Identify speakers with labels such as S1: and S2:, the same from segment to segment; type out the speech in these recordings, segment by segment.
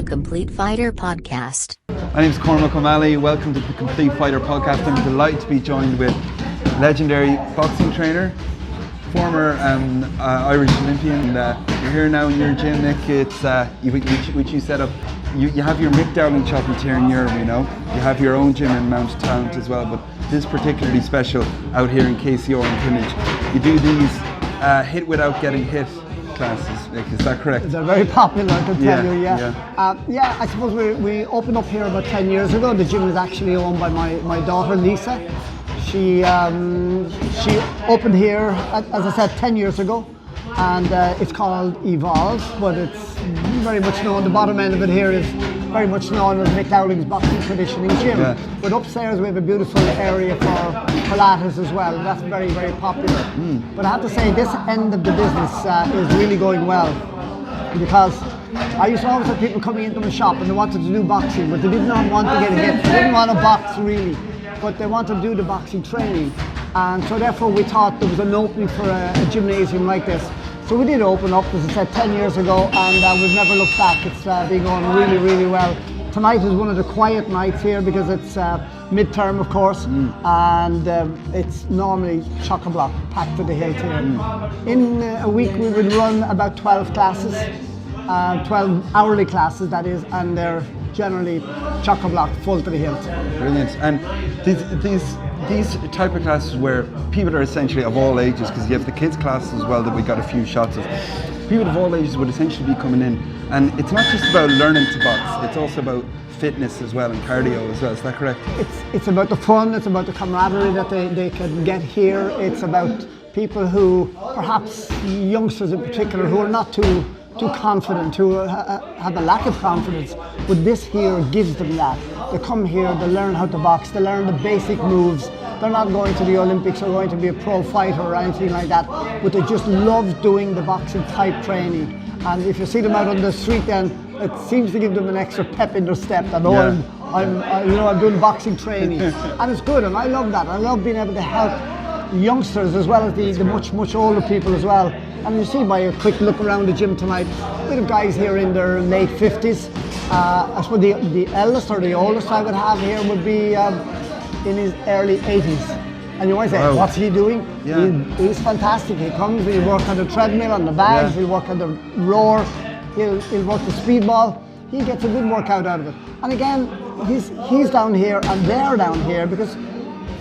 S1: Complete Fighter Podcast.
S2: My name is Cormac. Welcome to the Complete Fighter Podcast. I'm delighted to be joined with legendary boxing trainer, former Irish Olympian. You're here now in your gym, Nick. It's which you set up. You have your Mick Dowling chocolatier in Europe, you know. You have your own gym in Mount Talent as well, but this is particularly special out here in KCR and Kinnage. You do these hit without getting hit classes, Nick, is that correct?
S3: They're very popular, I can tell you,
S2: yeah.
S3: I suppose we opened up here about 10 years ago. The gym is actually owned by my daughter, Lisa. She opened here, as I said, 10 years ago, and it's called Evolve, but it's very much known, the bottom end of it here is very much known as Mick Dowling's Boxing Conditioning Gym. Yeah. But upstairs we have a beautiful area for Pilates as well, and that's very, very popular. But I have to say, this end of the business is really going well, because I used to always have people coming into my shop and they wanted to do boxing, but they did not want to get hit, they didn't want to box really, but they wanted to do the boxing training. And so therefore we thought there was an opening for a gymnasium like this. So we did open up, as I said, 10 years ago, and we've never looked back. It's been going really, really well. Tonight is one of the quiet nights here because it's midterm, of course, and it's normally chock-a-block, packed to the hilt here. In a week we would run about 12 classes, 12 hourly classes that is, and they're generally chock-a-block, full to the hilt.
S2: Brilliant. And these type of classes where people are essentially of all ages, because you have the kids classes as well that we got a few shots of, people of all ages would essentially be coming in, and it's not just about learning to box, it's also about fitness as well and cardio as well, is that correct?
S3: It's about the fun, it's about the camaraderie that they can get here. It's about people who, perhaps youngsters in particular, who are not too confident, who have a lack of confidence, but this here gives them that. They come here, they learn how to box, they learn the basic moves. They're not going to the Olympics or going to be a pro fighter or anything like that, but they just love doing the boxing type training. And if you see them out on the street, then it seems to give them an extra pep in their step that I'm doing boxing training, and it's good, and I love that. I love being able to help youngsters as well as the much older people as well. And you see by a quick look around the gym tonight, we have guys here in their late 50s. I suppose the eldest or the oldest I would have here would be in his early 80s. And you might say, wow, what's he doing?
S2: Yeah.
S3: He's fantastic. He comes, he'll work on the treadmill, on the bags, he'll work on the rower, he'll work the speedball. He gets a good workout out of it. And again, he's down here and they're down here because,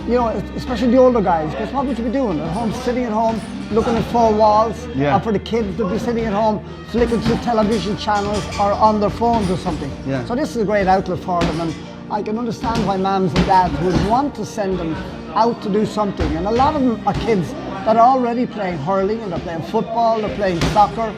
S3: you know, especially the older guys, because what would you be doing at home, sitting at home, looking at four walls, and for the kids to be sitting at home, flicking through television channels or on their phones or something. Yeah. So this is a great outlet for them, and I can understand why mums and dads would want to send them out to do something. And a lot of them are kids that are already playing hurling, and they're playing football, they're playing soccer,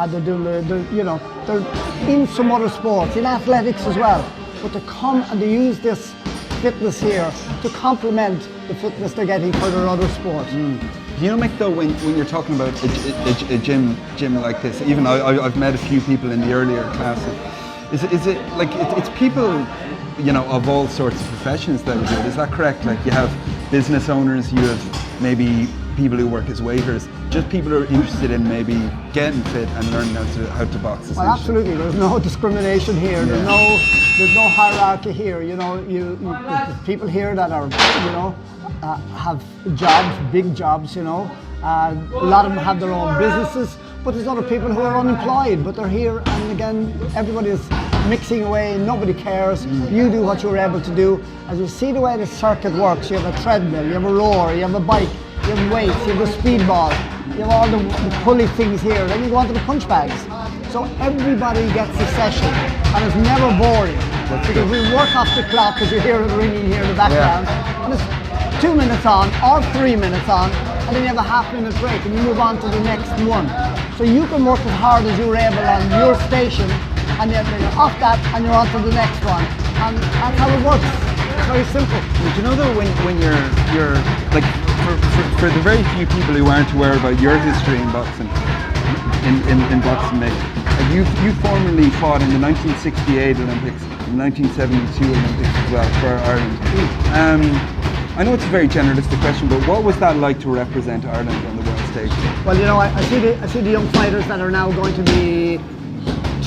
S3: they're doing they're in some other sports, in athletics as well. But to come and to use this fitness here to complement the fitness they're getting for their other sports.
S2: You know, Mick, though, when you're talking about a gym like this, even I've met a few people in the earlier classes. Is it like it's people, you know, of all sorts of professions that do it? Is that correct? Like you have business owners, you have maybe people who work as waiters, just people who are interested in maybe getting fit and learning how to box.
S3: Well, absolutely. There's no discrimination here. There's no hierarchy here. You know, there's people here that are, you know, have jobs, big jobs. You know, a lot of them have their own businesses, but there's other people who are unemployed, but they're here, and again, everybody is mixing away. Nobody cares. You do what you're able to do. As you see the way the circuit works, you have a treadmill, you have a rower, you have a bike, you have weights, you have a speedball, you have all the pulley things here, then you go onto the punch bags. So everybody gets a session, and it's never boring. Because we work off the clock, as you hear it ringing here in the background, and it's 2 minutes on, or 3 minutes on, and then you have a half-minute break, and you move on to the next one. So you can work as hard as you're able on your station, and then you're off that, and you're on to the next one. And that's how it works. It's very simple.
S2: But you know, though, when you're like, for the very few people who aren't aware about your history in boxing, in boxing, Mick, you formerly fought in the 1968 Olympics, the 1972 Olympics as well for Ireland. I know it's a very generalistic question, but what was that like to represent Ireland on the world stage?
S3: Well, you know, I see the young fighters that are now going to be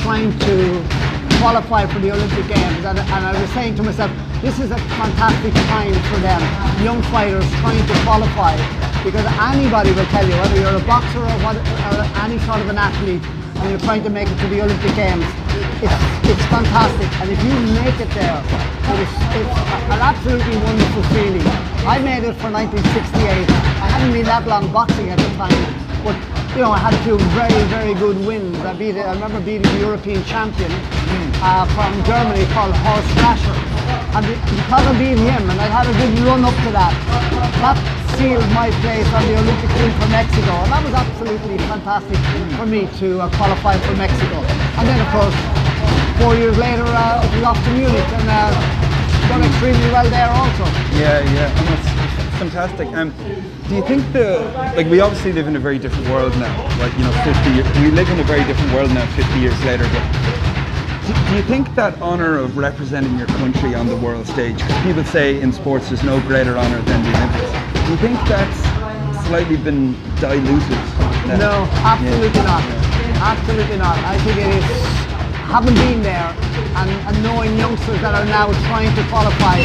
S3: trying to qualify for the Olympic Games, and I was saying to myself, this is a fantastic time for them, young fighters trying to qualify, because anybody will tell you, whether you're a boxer or any sort of an athlete, and you're trying to make it to the Olympic Games, it's fantastic, and if you make it there, it's an absolutely wonderful feeling. I made it for 1968. I hadn't been that long boxing at the time, but I had a few very, very good wins. I remember beating the European champion from Germany called Horst Rascher, and because I beat him, and I had a good run up to that sealed my place on the Olympic team for Mexico, and that was absolutely fantastic for me to qualify for Mexico. And then, of course, 4 years later, it was off to Munich, and done extremely well there also.
S2: Yeah, and that's fantastic. Do you think we obviously live in a very different world now, right? 50 years, we live in a very different world now 50 years later, but do you think that honour of representing your country on the world stage, because people say in sports there's no greater honour than the Olympics, do you think that's slightly been diluted now?
S3: No, absolutely not. Absolutely not. I think it is, having been there and knowing youngsters that are now trying to qualify,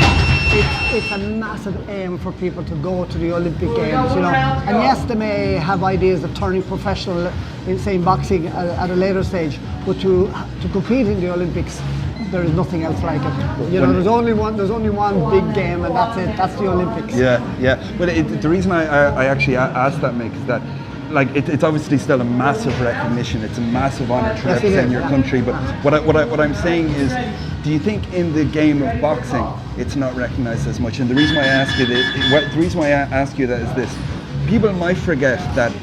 S3: it's a massive aim for people to go to the Olympic Games, And yes, they may have ideas of turning professional in, say, boxing at a later stage, but to compete in the Olympics, there is nothing else like it. There's only one big game, and that's it. That's the Olympics.
S2: Yeah. But the reason I actually asked that, Mick, is that it's obviously still a massive recognition. It's a massive honour to represent your country. But what I'm saying is, do you think in the game of boxing it's not recognised as much? And the reason why I ask you that is this: people might forget that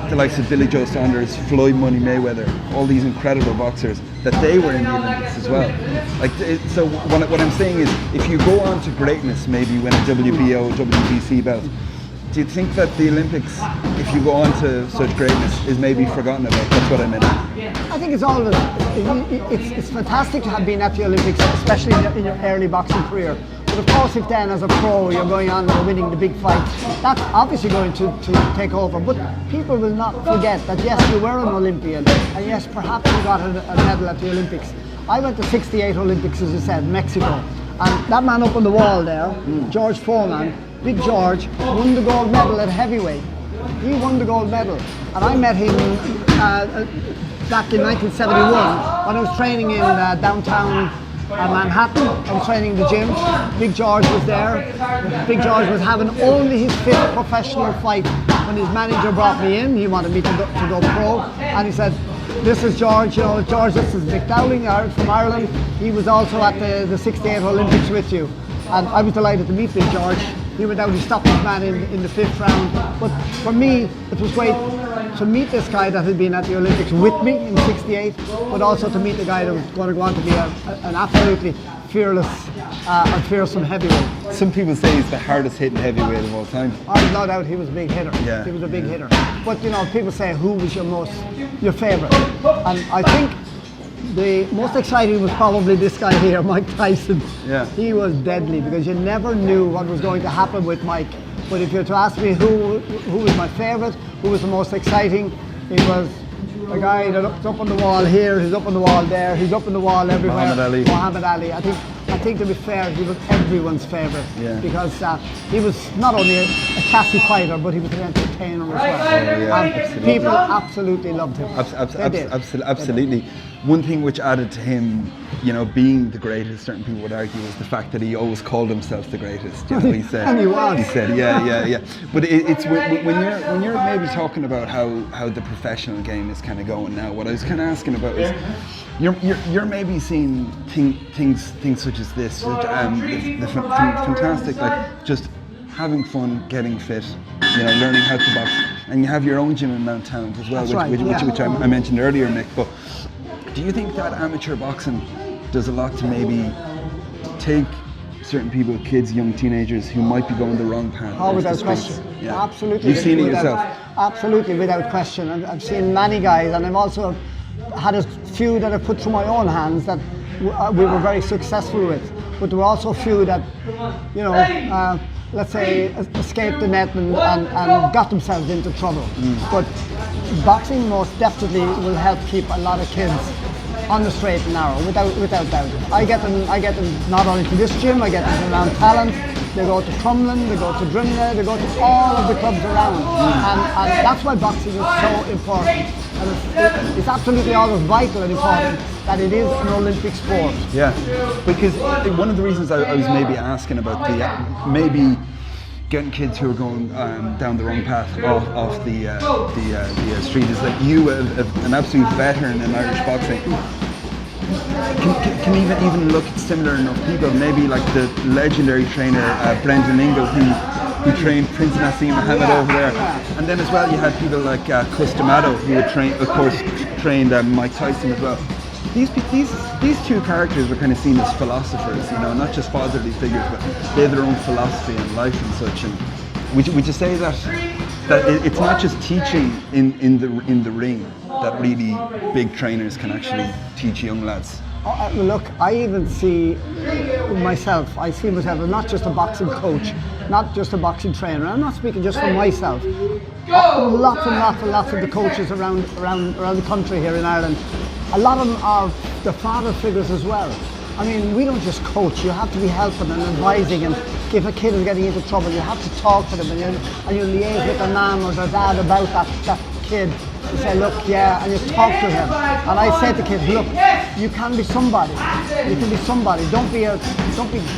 S2: the likes of Billy Joe Saunders, Floyd Money Mayweather, all these incredible boxers, that they were in the Olympics as well. So what I'm saying is, if you go on to greatness, maybe win a WBO, WBC belt, do you think that the Olympics, if you go on to such greatness, is maybe forgotten about? That's what I meant.
S3: I think it's fantastic to have been at the Olympics, especially in your early boxing career. But of course, if then as a pro you're going on and winning the big fights, that's obviously going to take over. But people will not forget that yes, you were an Olympian, and yes, perhaps you got a medal at the Olympics. I went to 68 Olympics, as you said, Mexico, and that man up on the wall there, George Foreman, Big George, won the gold medal at heavyweight. He won the gold medal, and I met him back in 1971 when I was training in downtown Manhattan. I was training in the gym. Big George was there. Big George was having only his 5th professional fight when his manager brought me in. He wanted me to go pro, and he said, "This is George. George, this is Mick Dowling from Ireland. He was also at the 68 Olympics with you." And I was delighted to meet Big George. He went out, he stopped his man in the 5th round. But for me, it was great to meet this guy that had been at the Olympics with me in 68, but also to meet the guy that was going to go on to be an absolutely fearless and fearsome heavyweight.
S2: Some people say he's the hardest hitting heavyweight of all time.
S3: I've no doubt he was a big hitter.
S2: Yeah.
S3: He was a big hitter. But people say, who was your favourite? And I think the most exciting was probably this guy here, Mike Tyson.
S2: Yeah.
S3: He was deadly because you never knew what was going to happen with Mike. But if you were to ask me who was my favourite, who was the most exciting, it was a guy that's up on the wall here, he's up on the wall there, he's up on the wall everywhere. Muhammad Ali. I think to be fair, he was everyone's favourite because he was not only a classy fighter, but he was an entertainer as well. And people absolutely loved him.
S2: Absolutely. One thing which added to him, being the greatest, certain people would argue, was the fact that he always called himself the greatest. He said.
S3: And he was.
S2: He said, yeah. But it's when you're maybe talking about how the professional game is kind of going now. What I was kind of asking about is, you're maybe seeing things such as this, the fantastic, like just having fun, getting fit, learning how to box, and you have your own gym in Mount Talent as well, which I mentioned earlier, Mick. But do you think that amateur boxing does a lot to maybe take certain people, kids, young teenagers who might be going the wrong path?
S3: Oh, without question. Yeah. Absolutely.
S2: You've seen it yourself?
S3: Absolutely, without question. I've seen many guys, and I've also had a few that I've put through my own hands that we were very successful with. But there were also a few that, let's say, escaped the net and got themselves into trouble. But boxing most definitely will help keep a lot of kids on the straight and narrow, without doubt. I get them not only to this gym, I get them around Talent. They go to Crumlin, they go to Drimnagh, they go to all of the clubs around, and that's why boxing is so important. And it's absolutely always vital and important that it is an Olympic sport.
S2: Yeah, because one of the reasons I was maybe asking about maybe getting kids who are going down the wrong path off the street is that you, an absolute veteran in Irish boxing, can even look at similar enough people, maybe like the legendary trainer Brendan Ingle who trained Prince Nassim Mohammed over there, and then as well you had people like Customato who had trained Mike Tyson as well. These two characters are kind of seen as philosophers, you know, not just fatherly figures, but they have their own philosophy in life and such. And would you say that it's not just teaching in the ring that really big trainers can actually teach young lads?
S3: Look, I even see myself as not just a boxing coach, not just a boxing trainer. I'm not speaking just for myself. Lots of the coaches around the country here in Ireland, a lot of them are the father figures as well. I mean, we don't just coach, you have to be helping and advising, and if a kid is getting into trouble, you have to talk to them and you liaise with their mum or their dad about that kid. You say, look, yeah, and you talk to him. And I say to kids, look, you can be somebody. You can be somebody. Don't be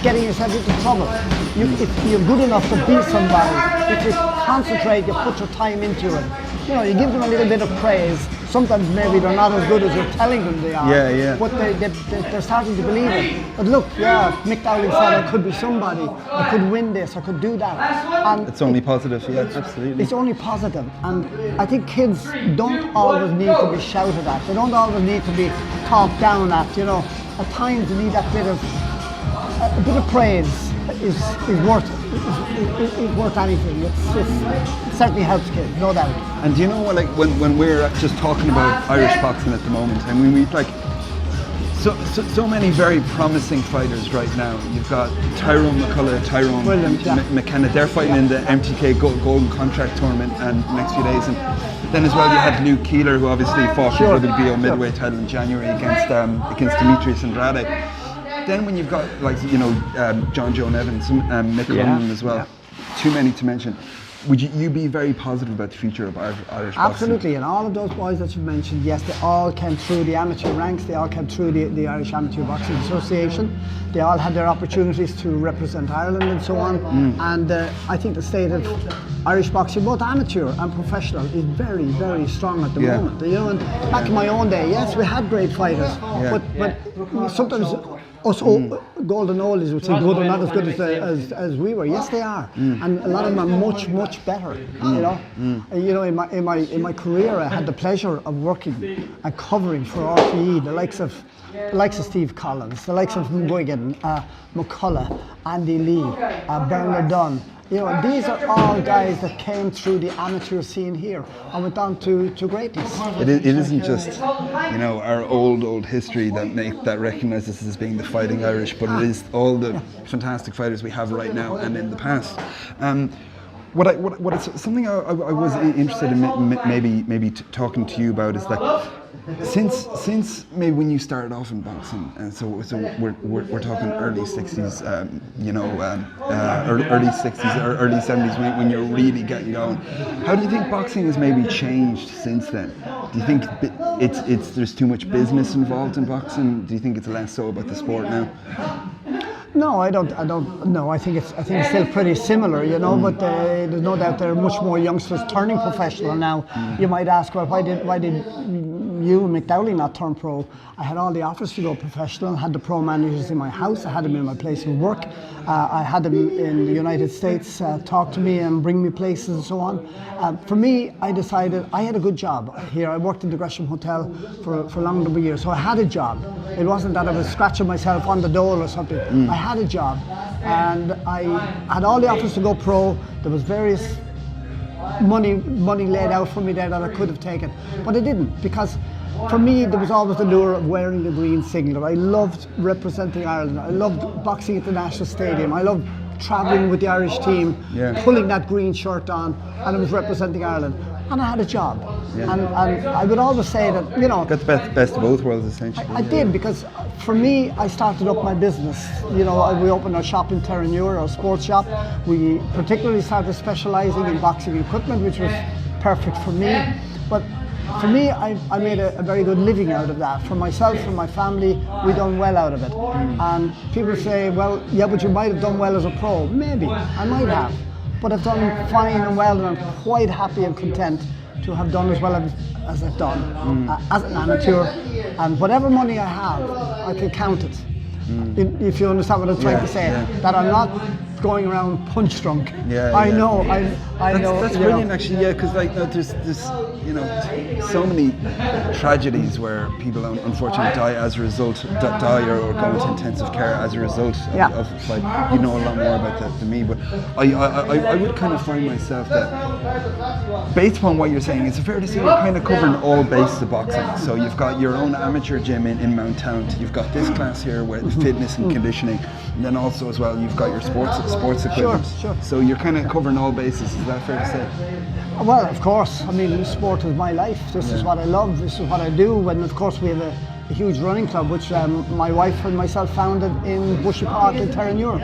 S3: getting yourself into trouble. If you're good enough to be somebody, if you concentrate, you put your time into it. You know, you give them a little bit of praise. Sometimes maybe they're not as good as you're telling them they are.
S2: Yeah.
S3: But they're starting to believe it. But look, yeah, Mick Dowling said I could be somebody. I could win this. I could do that. And
S2: it's only positive. Yeah, absolutely.
S3: It's only positive. And I think kids don't always need to be shouted at. They don't always need to be talked down at. You know, at times you need that a bit of praise is worth anything. It certainly helps kids, no doubt.
S2: And do you know what, like when we're just talking about Irish boxing at the moment, I mean, we've like so many very promising fighters right now. You've got Tyrone McCullough, Tyrone McKenna. They're fighting in the MTK Golden Contract Tournament and next few days. And then as well you had Luke Keeler, who obviously fought for the WBO midweight title in January against Demetrius Andrade. Then when you've got, like, you know, John Joe Evans and Mick Dowling as well, too many to mention. Would you be very positive about the future of Irish boxing?
S3: Absolutely, and all of those boys that you've mentioned, yes, they all came through the amateur ranks, they all came through the Irish Amateur Boxing Association. They all had their opportunities to represent Ireland and so on. And I think the state of Irish boxing, both amateur and professional, is very, very strong at the moment. You know, and back in my own day, yes, we had great fighters, but sometimes us golden oldies would say, they're not as good as we were. Yes, they are, and a lot of them are much better. You know, you know, in my career, I had the pleasure of working and covering for RTE the likes of Steve Collins, the likes of Nguyen, McCullough, Andy Lee, Bernard Dunn. You know, these are all guys that came through the amateur scene here and went on to greatness.
S2: It isn't just, you know, our old history that recognises us as being the fighting Irish, but it is all the fantastic fighters we have right now and in the past. Something I was interested in maybe talking to you about is that since maybe when you started off in boxing, and so we're talking early 60s, early 60s or early 70s when you're really getting going. How do you think boxing has maybe changed since then? Do you think there's too much business involved in boxing? Do you think it's less so about the sport now?
S3: No, I don't know. I think it's still pretty similar, you know. But there's no doubt there are much more youngsters turning professional now. You might ask, well, why did you and Mick Dowling not turn pro? I had all the offers to go professional. I had the pro managers in my house. I had them in my place of work. I had them in the United States talk to me and bring me places and so on. For me, I decided I had a good job here. I worked in the Gresham Hotel for a long number of years, so I had a job. It wasn't that I was scratching myself on the door or something. I had a job, and I had all the offers to go pro. There was various money laid out for me there that I could have taken, but I didn't, because for me there was always the lure of wearing the green singlet. I loved representing Ireland. I loved boxing at the National Stadium. I loved travelling with the Irish team, pulling that green shirt on, and I was representing Ireland. and I had a job.
S2: Yeah.
S3: And I would always say that, you know,
S2: Got the best of both worlds, essentially.
S3: I did, because for me, I started up my business. You know, we opened our shop in Terranure, our sports shop. We particularly started specialising in boxing equipment, which was perfect for me. But for me, I made a very good living out of that. For myself, for my family, we done well out of it. And people say, well, yeah, but you might have done well as a pro. Maybe, I might have. But I've done fine and well, and I'm quite happy and content to have done as well as I've done as an amateur. And whatever money I have, I can count it. If you understand what I'm trying to say, that I'm not going around punch drunk. I know.
S2: That's brilliant, actually. Yeah, because like there's you know, so many tragedies where people unfortunately die as a result, die or go into intensive care as a result of like, you know a lot more about that than me. But I would kind of find myself that, based upon what you're saying, it's fair to say you're kind of covering all bases of boxing. So you've got your own amateur gym in Mount Talent, you've got this class here with fitness and conditioning, and then also as well you've got your sports equipment. Sure. So you're kind of covering all bases. Is that fair to say?
S3: Well, of course. I mean, sport is my life. This is what I love. This is what I do. And of course, we have a huge running club, which my wife and myself founded in Bushy Park in Terranure.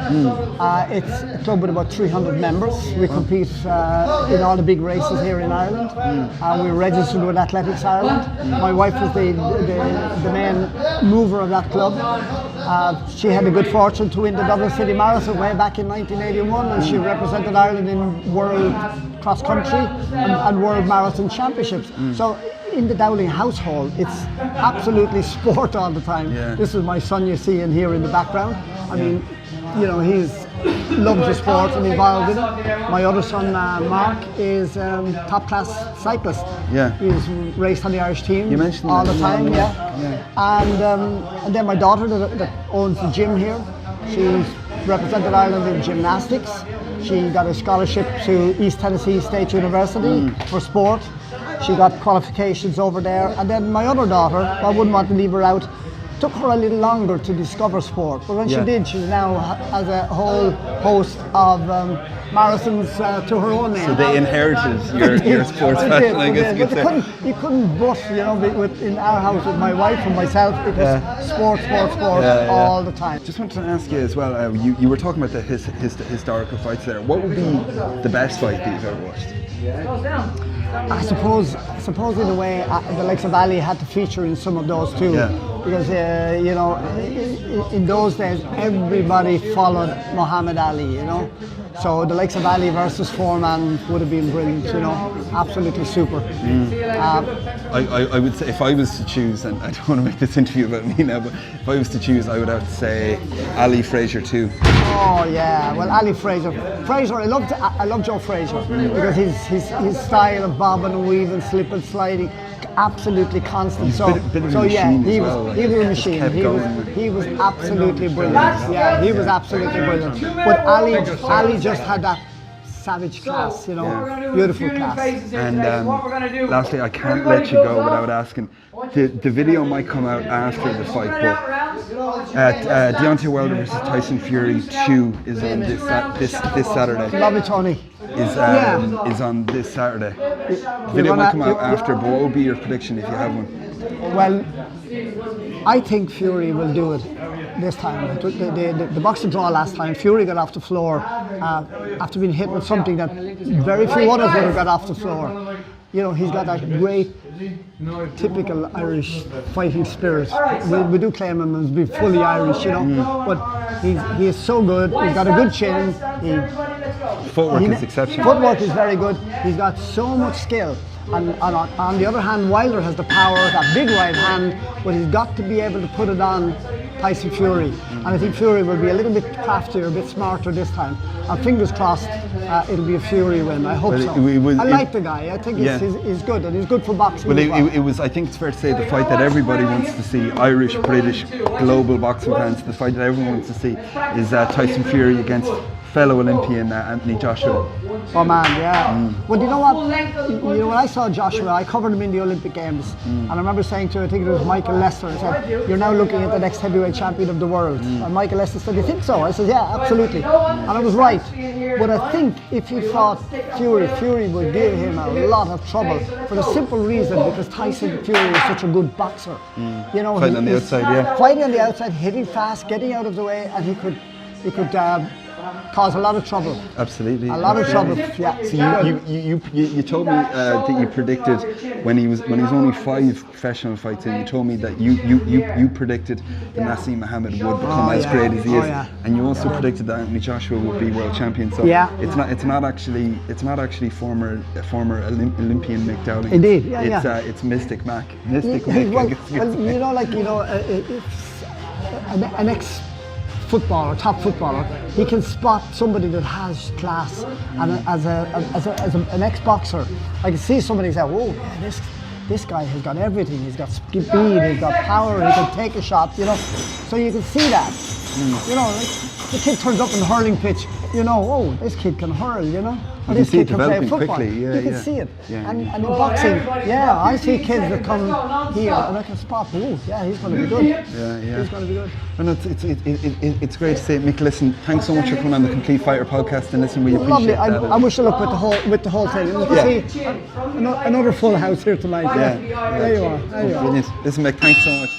S3: It's a club with about 300 members. We compete in all the big races here in Ireland. We're registered with Athletics Ireland. My wife was the main mover of that club. She had the good fortune to win the Dublin City Marathon way back in 1981, and she represented Ireland in World Cross Country and World Marathon Championships. So in the Dowling household, it's absolutely sport all the time. This is my son you see in here in the background. I mean, you know, he's loves the sport and involved in it. My other son, Mark, is top class cyclist. He's raced on the Irish team.
S2: You mentioned
S3: all
S2: that.
S3: the time. And then my daughter that owns the gym here. She's represented Ireland in gymnastics. She got a scholarship to East Tennessee State University for sport. She got qualifications over there. And then my other daughter, I wouldn't want to leave her out, took her a little longer to discover sport. But when she did, she now has a whole host of marathons to her own name.
S2: So they inherited your sports passion, I guess you could say.
S3: You couldn't but, you know, in our house with my wife and myself, it was sport all the time.
S2: Just wanted to ask you as well, you were talking about the historical fights there. What would be the best fight that you've ever watched?
S3: I suppose in a way the likes of Ali had to feature in some of those too, because you know, in those days everybody followed Muhammad Ali, you know. So the likes of Ali versus Foreman would have been brilliant, you know, absolutely super.
S2: I would say, if I was to choose, and I don't want to make this interview about me now, but if I was to choose, I would have to say Ali Frazier too.
S3: Oh yeah, well, Ali Frazier, I love Joe Frazier because his style of bobbing and weaving, slip and sliding, absolutely constant.
S2: He's a bit of a machine
S3: he
S2: as
S3: was a machine. He was absolutely brilliant. Yeah, he was absolutely brilliant. But Ali just had that savage class, you know, beautiful class.
S2: And lastly, I can't let you go without asking. The video might come out after the fight, but Deontay Wilder versus Tyson Fury 2 is on this Saturday.
S3: Lovely, Tony.
S2: Is on this Saturday. The video might come out after, but what would be your prediction if you have one?
S3: Well, I think Fury will do it this time. The boxing draw last time, Fury got off the floor after being hit with something that very few others would have got off the floor. You know, he's got that great, typical Irish fighting spirit. We do claim him as being fully Irish, you know, but he is so good. He's got a good chin.
S2: Footwork is exceptional.
S3: Footwork is very good. He's got so much skill. And on the other hand, Wilder has the power, that big right hand, but he's got to be able to put it on Tyson Fury. And I think Fury will be a little bit craftier, a bit smarter this time. And fingers crossed, it'll be a Fury win. I hope so. I like the guy. I think he's good, and he's good for boxing.
S2: But it was, I think it's fair to say, the fight that everybody wants to see, Irish, British, global boxing fans, the fight that everyone wants to see is Tyson Fury against fellow Olympian Anthony Joshua.
S3: Oh man, yeah. Well, you know what? You know, when I saw Joshua, I covered him in the Olympic Games, and I remember saying to, I think it was Michael Lester, I said, "You're now looking at the next heavyweight champion of the world." And Michael Lester said, "You think so?" I said, "Yeah, absolutely." And I was right. But I think if he fought Fury would give him a lot of trouble for the simple reason because Tyson Fury is such a good boxer. You know,
S2: fighting on the outside, yeah.
S3: Fighting on the outside, hitting fast, getting out of the way, and he could cause a lot of trouble.
S2: Absolutely.
S3: A lot of trouble. Yeah.
S2: So you told me that you predicted when he was only 5 professional fights in. You told me that you predicted that Nassim Mohammed would become as great as he is, and you also predicted that Anthony Joshua would be world champion. So it's not actually former Olympian Mick Dowling.
S3: Indeed.
S2: It's Mystic Mac. Mick.
S3: An ex-footballer, top footballer, he can spot somebody that has class, and as an ex-boxer, I can see somebody say, "Whoa, yeah, this guy has got everything. He's got speed, he's got power, he can take a shot." You know, so you can see that. You know, like the kid turns up in the hurling pitch. You know, oh, this kid can hurl. You know.
S2: You can see it developing quickly, you
S3: can see it. And in boxing, I see kids that come here and I can spot, oh, yeah, he's going to be good. He's going to be good.
S2: Well, it's great to say, Mick. Listen, thanks so much for coming on the Complete Fighter podcast, and listen, we appreciate that.
S3: I wish you luck with the whole thing. You can see another full house here tonight. There you are.
S2: Listen, Mick, thanks so much.